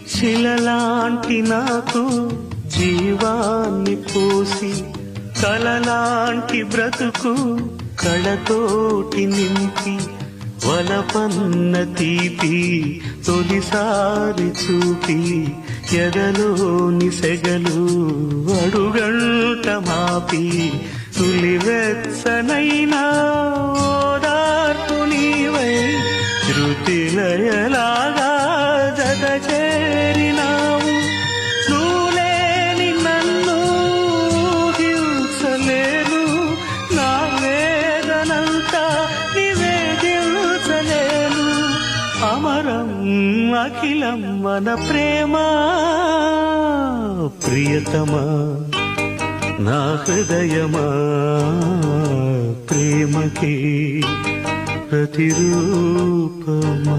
శిలలాంటి నాకు జీవాన్ని పోసి కలలాంటి బ్రతుకు కళతోటి నింపి వలపన్న తీపి తొలిసారి చూపి ఎదలోని సెగలు అడుగంట మాపి తులివెచ్చనైనా ఓదార్పు నీవై శృతిలయలాగా జత చేరినావు నువ్వులేని నన్ను హింసలేను నా వేదనంతా నివేదించలేను అమరం అఖిలం మన ప్రేమ ప్రియతమా నా హృదయమా ప్రేమకి ప్రతిరూపమా